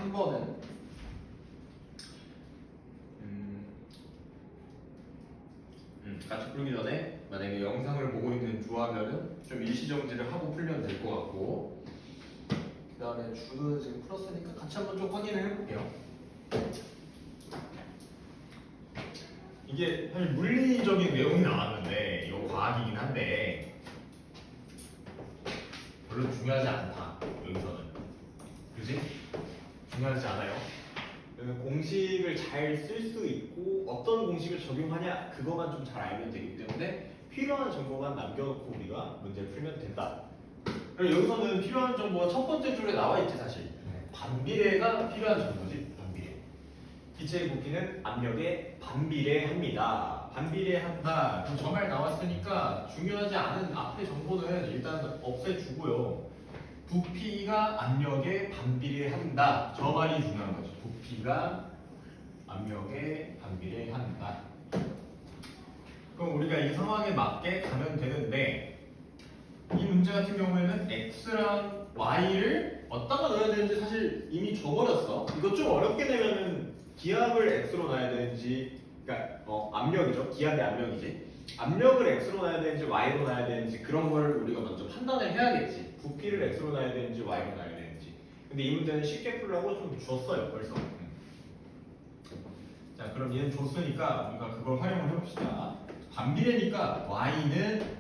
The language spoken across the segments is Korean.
3번은 같이 풀기 전에 만약에 영상을 보고 있는 주하면은 좀 일시정지를 하고 풀면 될 것 같고, 그 다음에 주는 지금 풀었으니까 같이 한번 좀 확인을 해볼게요. 이게 사실 물리적인 내용이 나왔는데 이거 과학이긴 한데 별로 중요하지 않다. 여기서는 그지? 중요하지 않아요. 공식을 잘 쓸 수 있고 어떤 공식을 적용하냐 그거만 좀 잘 알면 되기 때문에 필요한 정보만 남겨놓고 우리가 문제를 풀면 된다. 그리고 여기서는 필요한 정보가 첫 번째 줄에 나와 있지 사실. 반비례가 필요한 정보지. 반비례. 기체의 부피는 압력에 반비례합니다. 반비례한다. 그럼 저 말 나왔으니까 중요하지 않은 앞에 정보는 일단 없애주고요. 부피가 압력에 반비례한다. 저 말이 중요한 거죠. 부피가 압력에 반비례한다. 그럼 우리가 이 상황에 맞게 가면 되는데, 이 문제 같은 경우에는 x랑 y를 어디다가 넣어야 되는지 사실 이미 줘버렸어. 이거 좀 어렵게 내면은 기압을 x로 놔야 되는지, 그러니까 압력이죠. 기압의 압력이지. 압력을 x로 놔야 되는지 y로 놔야 되는지 그런 걸 우리가 먼저 판단을 해야겠지. 부피를 x로 놔야 되는지 y로 놔야 되는지. 근데 이 문제는 쉽게 풀라고 좀 줬어요 벌써. 자, 그럼 얘는 줬으니까 우리가 그걸 활용을 해봅시다. 반비례니까 y는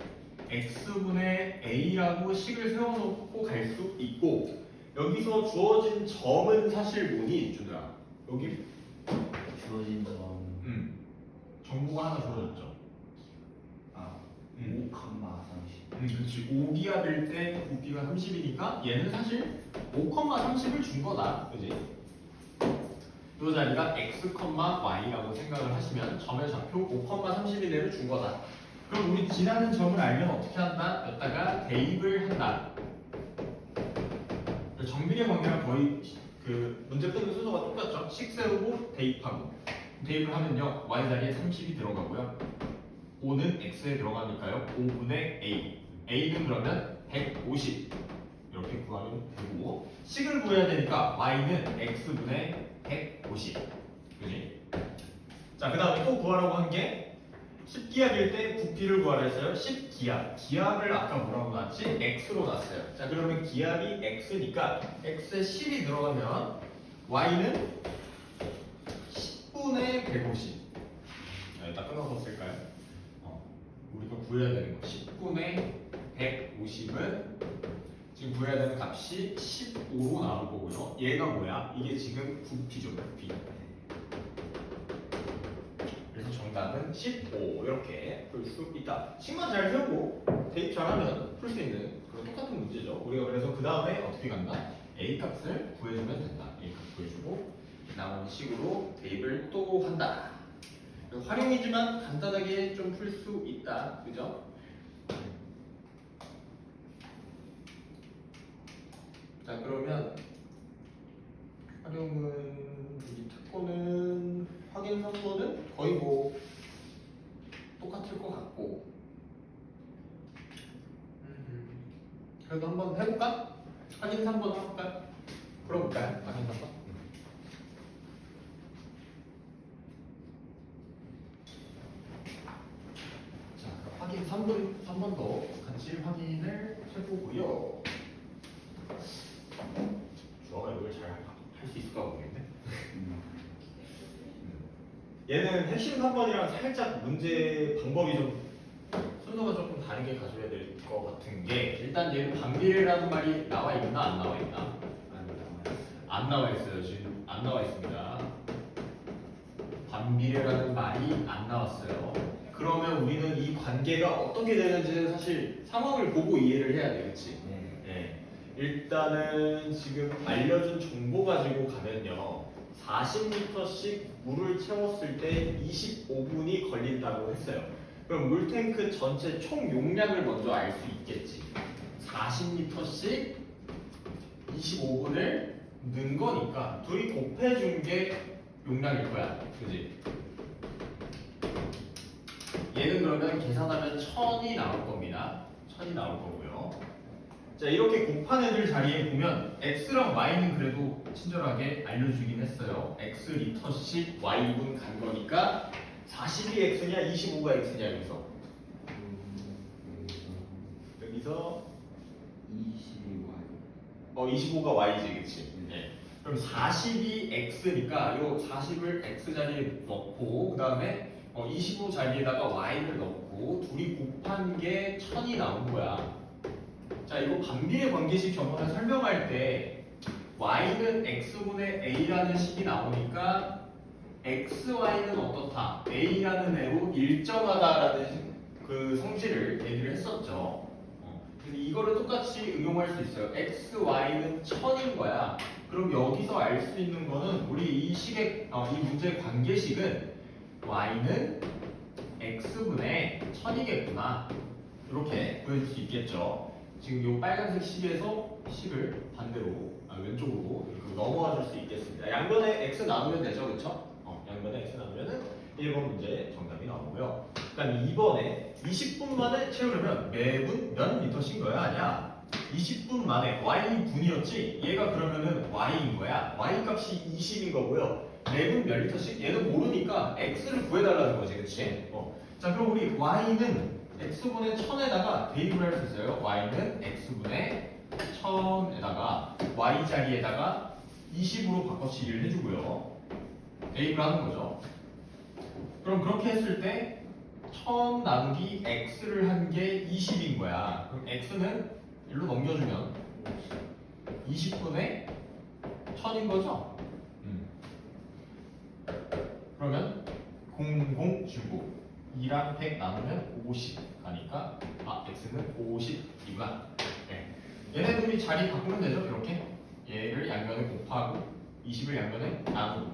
x분의 a라고 식을 세워놓고 갈 수 있고, 여기서 주어진 점은 사실 뭐니, 준우야? 여기 주어진 점. 정보가 하나 주어졌죠. 5, 30. 그렇지. 5기압일 때 부피가 30이니까 얘는 사실 5,30을 준 거다. 그지? 이 자리가 x, y라고 생각을 하시면 점의 좌표 5,30이네를 준 거다. 그럼 우리 지나는 점을 알면 어떻게 한다? 여기다가 대입을 한다. 정비례 관계랑 거의 그 문제 푸는 순서가 똑같죠? 식 세우고 대입하고. 대입을 하면요, y 자리에 30이 들어가고요. 5는 x에 들어가니까요. 5분의 a. a는 그러면 150. 이렇게 구하면 되고, 식을 구해야 되니까 y는 x분의 150. 그지? 자, 그 다음에 또 구하라고 한 게 10기압일 때 부피를 구하라 했어요. 10기압. 기압을 아까 뭐라고 놨지? x로 놨어요. 자, 그러면 기압이 x니까 x에 10이 들어가면 y는 10분의 150. 여기다 끊어서 쓸까요? 우리가 구해야 되는 거 10분의 150은 지금 구해야 되는 값이 15로 나올 거고요. 얘가 뭐야? 이게 지금 부피죠, 부피. 그래서 정답은 15 이렇게 풀 수 있다. 식만 잘 세우고 대입 잘하면 풀 수 있는 그런 똑같은 문제죠. 우리가 그래서 그 다음에 어떻게 간다? A 값을 구해주면 된다. A 값 구해주고 나머지 식으로 대입을 또 한다. 활용이지만 간단하게 좀 풀 수 있다. 그죠? 자, 그러면 활용은 이 특권은 확인 3번은 거의 뭐 똑같을 것 같고, 그래도 한번 해볼까? 확인 3번 해볼까? 풀어볼까요? 확인 3번. 자, 확인 3번 더 같이 확인을 해보고요. 주어가 이걸 잘 할 수 있을까 모르겠네. 얘는 핵심 3번이랑 살짝 문제 방법이 좀 순서가 조금 다르게 가져야 될 것 같은 게, 일단 얘는 반비례라는 말이 나와 있나 안 나와 있나? 안 나와 있어요. 지금 안 나와 있습니다. 반비례라는 말이 안 나왔어요. 그러면 우리는 이 관계가 어떻게 되는지는 사실 상황을 보고 이해를 해야 돼, 그렇지? 네. 일단은 지금 알려준 정보 가지고 가면요 40리터씩 물을 채웠을 때 25분이 걸린다고 했어요. 그럼 물탱크 전체 총 용량을 먼저 알 수 있겠지. 40리터씩 25분을 넣은 거니까 둘이 곱해준 게 용량일 거야. 그지? 얘는 그러면 계산하면 1000이 나올 겁니다. 1000이 나올 거고요. 자 이렇게 곱한 애들 자리에 보면 x랑 y는 그래도 친절하게 알려주긴 했어요. x 리터씩 y분 간 거니까 40이 x냐 25가 x냐 여기서 여기서 22Y 25가 y지 그치? 네. 그럼 40이 x니까 요 40을 x 자리에 넣고 그 다음에 25 자리에다가 y를 넣고 둘이 곱한 게 1000이 나온 거야. 자 이거 반비례 관계식 전문을 설명할 때 y는 x분의 a라는 식이 나오니까 xy는 어떻다? a라는 애로 일정하다라는 그 성질을 얘기를 했었죠. 근데 이거를 똑같이 응용할 수 있어요. x, y는 1000인 거야. 그럼 여기서 알 수 있는 거는 우리 이 식의 이 문제의 관계식은 y는 x분의 1000이겠구나. 이렇게 보여줄 수 있겠죠. 지금 이 빨간색 식에서 식을 반대로 왼쪽으로 이렇게 넘어와 줄 수 있겠습니다. 양변에 x 나누면 되죠, 그렇죠? 양변에 x 나누면은 1번 문제 정답이 나오고요. 그다음 2번에 20분 만에 채우려면 매분 몇 리터씩 넣어야 하냐? 20분 만에 y분이었지? 얘가 그러면은 y인 거야. y 값이 20인 거고요. 매분 몇 리터씩? 얘는 모르니까 x를 구해달라는 거지, 그치? 자, 그럼 우리 y는 x분의 1000에다가 대입을 할 수 있어요. y는 x분의 1000에다가 y 자리에다가 20으로 바꿔치기를 해주고요. 대입을 하는 거죠. 그럼 그렇게 했을 때 1000 나누기 x를 한 게 20인 거야. 그럼 x는 일로 넘겨주면 20분의 1000인 거죠? 그러면 00 주고 2랑 100 나누면 50 가니까 x는 50이구나. 네. 얘네 둘이 자리 바꾸면 되죠? 이렇게 얘를 양변에 곱하고 20을 양변에 나누고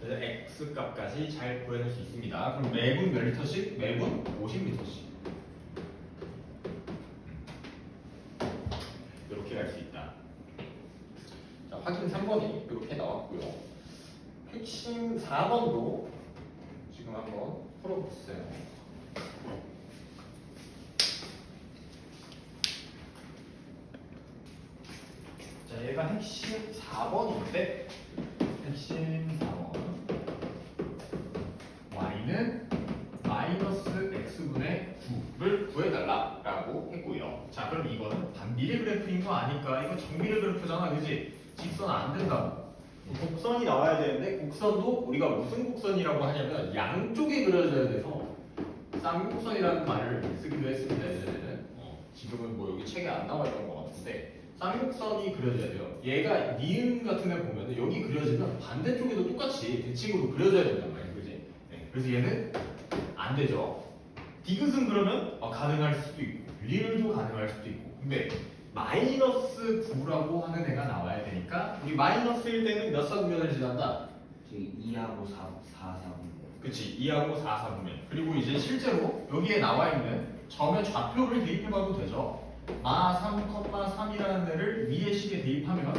그래서 x 값까지 잘 구해낼 수 있습니다. 그럼 매분 몇 리터씩? 매분 50리터씩 이렇게 갈 수 있다. 자, 확인 3번이 이렇게 나왔고요. 핵심 4번도 지금 한번 풀어보세요. 자, 얘가 핵심 4번인데 핵심 4번 y는 마이너스 x분의 9를 구해달라라고 했고요. 자, 그럼 이거는 반비례 그래프인 거 아니까 이거 정비례 그래프잖아, 그지? 직선 안 된다고. 곡선이 나와야 되는데 곡선도 우리가 무슨 곡선이라고 하냐면 양쪽에 그려져야 돼서 쌍곡선이라는 말을 쓰기도 했습니다. 예전에는 지금은 뭐 여기 책에 안 나와 있는 것 같은데 쌍곡선이 그려져야 돼요. 얘가 니은 같은 데 보면 여기 그려지면 반대쪽에도 똑같이 대칭으로 그려져야 된단 말이에요, 그지? 네, 그래서 얘는 안 되죠. 디귿은 그러면 가능할 수도 있고 리을도 가능할 수도 있고 근데 마이너스 9라고 하는 애가 나와야 되니까 우리 마이너스일 때는 몇 사분면을 지난다? 저기 2하고 4, 4분의 그치 2하고 4, 4분면 그리고 이제 실제로 여기에 나와 있는 점의 좌표를 대입해봐도 되죠. 마 3,3이라는 애를 위의 식에 대입하면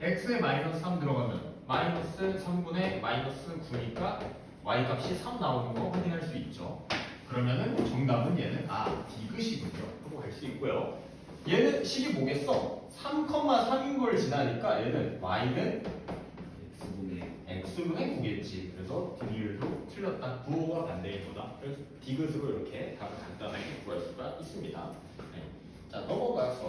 x에 마이너스 3 들어가면 마이너스 3분의 마이너스 9니까 y 값이 3 나오는 거 확인할 수 있죠. 그러면은 정답은 얘는 디귿이군요 하고 갈 수 있고요. 얘는 식이 뭐겠어? 3,3인 걸 지나니까 얘는 y는 x분의 9겠지. 그래서 디귿도 틀렸다. 부호가 반대인 거다. 그래서 디귿으로 이렇게 답을 간단하게 구할 수가 있습니다. 네. 자, 넘어가서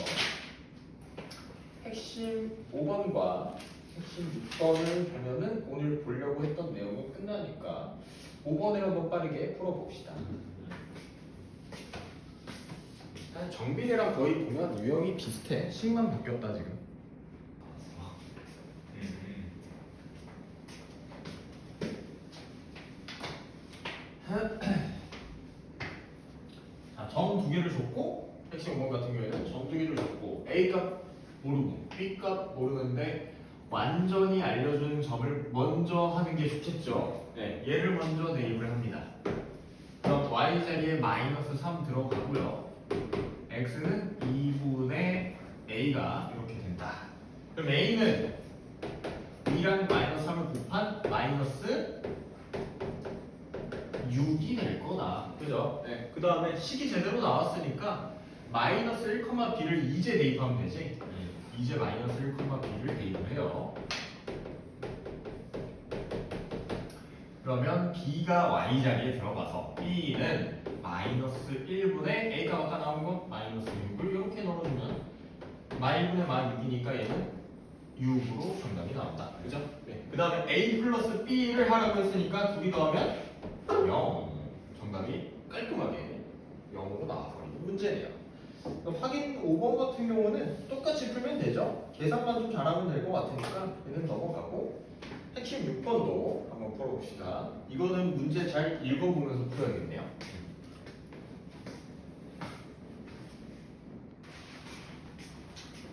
핵심 5번과 핵심 6번을 보면은 오늘 보려고 했던 내용이 끝나니까 5번을 한번 빠르게 풀어봅시다. 정비례랑 거의 보면 유형이 비슷해. 식만 바뀌었다 지금. 자, 점 두 개를 줬고 핵심 5번 같은 경우에는 점 두 개를 줬고 A 값 모르고 B 값 모르는데 완전히 알려준 점을 먼저 하는 게 좋겠죠. 네, 얘를 먼저 대입을 합니다. 그럼 y 자리에 마이너스 3 들어가고요. x는 2분의 a가 이렇게 된다. 그럼 a는 2랑 마이너스 3을 곱한 마이너스 6이 될 거다. 그죠? 네. 그 다음에 식이 제대로 나왔으니까 마이너스 1,b를 이제 대입하면 되지. 이제 마이너스 1,b를 대입을 해요. 그러면 b가 y 자리에 들어가서 b는 마이너스 1분의 a가 아까 나온 건 마이너스 6을 이렇게 넣어주면 마이분의 마 6이니까 얘는 6으로 정답이 나온다. 그죠? 네. 그 다음에 a 플러스 b를 하라고 했으니까 둘이 더하면 0. 정답이 깔끔하게 0으로 나와버리는 문제네요. 그럼 확인 5번 같은 경우는 똑같이 풀면 되죠? 계산만 좀 잘하면 될 것 같으니까 얘는 넘어가고 핵심 6번도 한번 풀어봅시다. 이거는 문제 잘 읽어보면서 풀어야겠네요.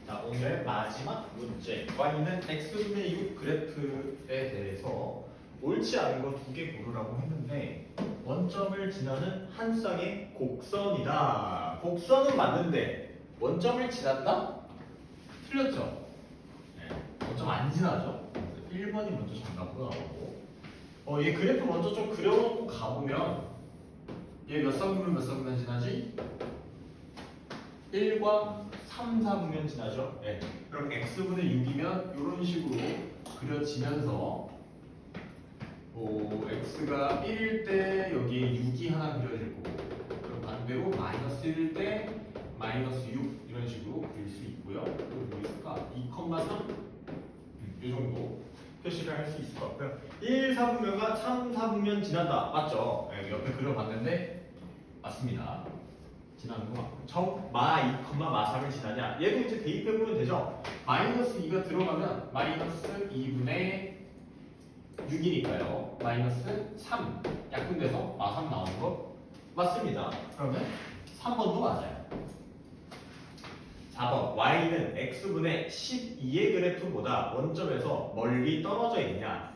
자, 오늘 마지막 문제. y는 x분의 6 그래프에 대해서 옳지 않은 거 2개 고르라고 했는데 원점을 지나는 한 쌍의 곡선이다. 곡선은 맞는데 원점을 지난다? 틀렸죠? 네. 원점 안 지나죠? 1번이 먼저 정답으로 나오고 얘 그래프 먼저 좀 그려놓고 가보면 얘 몇 쌍이면 몇 쌍이면 지나지? 1과 3, 4분면 지나죠? 네. 그럼 x분의 6이면 이런 식으로 그려지면서 x가 1일 때 여기에 6이 하나 그려질 거고 그럼 반대로 마이너스 1일 때 마이너스 6 이런 식으로 그릴 수 있고요. 그리고 뭐 있을까? 2,3 이 정도 표시를 할 수 있을 것 같고요. 1, 4분면과 3, 4분면 지난다. 맞죠? 네, 옆에 그려봤는데 맞습니다. 지나는 거 맞고 마 2, 마 3을 지나냐? 얘도 이제 대입해보면 되죠? 마이너스 2가 들어가면 마이너스 2분의 6이니까요. 마이너스 3 약분돼서 마 3 나오는 거 맞습니다. 그러면 3번도 맞아요. 4번 y는 x분의 12의 그래프보다 원점에서 멀리 떨어져 있냐?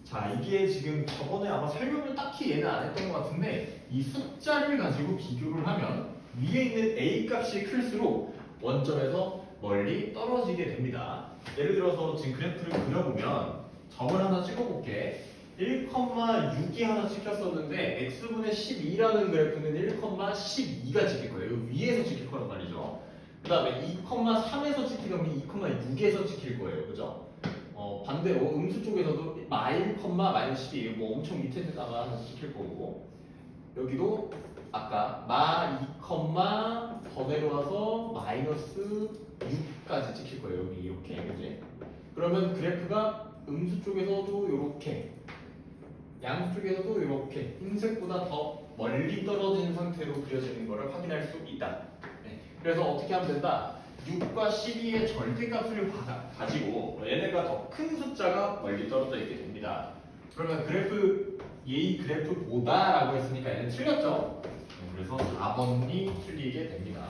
자, 이게 지금 저번에 아마 설명을 딱히 얘는 안 했던 것 같은데 이 숫자를 가지고 비교를 하면 위에 있는 a 값이 클수록 원점에서 멀리 떨어지게 됩니다. 예를 들어서 지금 그래프를 그려보면 점을 하나 찍어볼게. 1,6이 하나 찍혔었는데 x분의 12라는 그래프는 1,12가 찍힐 거예요. 위에서 찍힐 거란 말이죠. 그 다음에 2,3에서 찍히면 2,6에서 찍힐 거예요. 그죠? 반대로 음수 쪽에서도 마이너스 12 뭐 엄청 밑에다가 하나 찍힐 거고 여기도 아까 마 2, 더 내려와서 마이너스 6까지 찍힐 거예요. 여기 이렇게 그지? 그러면 그래프가 음수 쪽에서도 이렇게 양수 쪽에서도 이렇게 흰색보다 더 멀리 떨어진 상태로 그려지는 것을 확인할 수 있다. 네. 그래서 어떻게 하면 된다? 6과 12의 절대값을 가지고 얘네가 더 큰 숫자가 멀리 떨어져 있게 됩니다. 그러면 이 그래프보다라고 했으니까 얘는 틀렸죠? 그래서 4번이 틀리게 됩니다.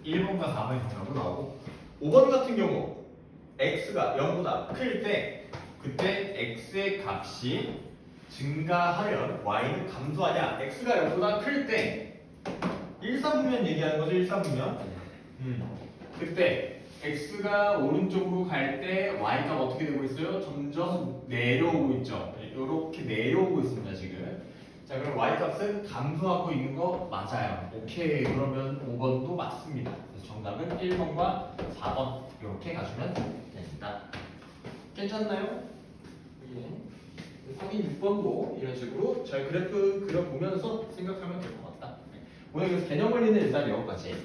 1번과 4번이 정답으로 나오고 5번 같은 경우 x가 0보다 클 때 그때 x의 값이 증가하면 y는 감소하냐? x가 0보다 클 때 1, 4분면 얘기하는 거죠? 1, 4분면 그때 x가 오른쪽으로 갈 때 y가 어떻게 되고 있어요? 점점 내려오고 있죠. 이렇게 내려오고 있습니다 지금. 자, 그럼 y 값은 감소하고 있는 거 맞아요. 오케이. 그러면 5번도 맞습니다. 그래서 정답은 1번과 4번 이렇게 가시면 됩니다. 괜찮나요? 예. 확인 6번도 이런 식으로 잘 그래프 그려보면서 생각하면 될 것 같다. 오늘 그래서 개념 원리는 일단 여기까지.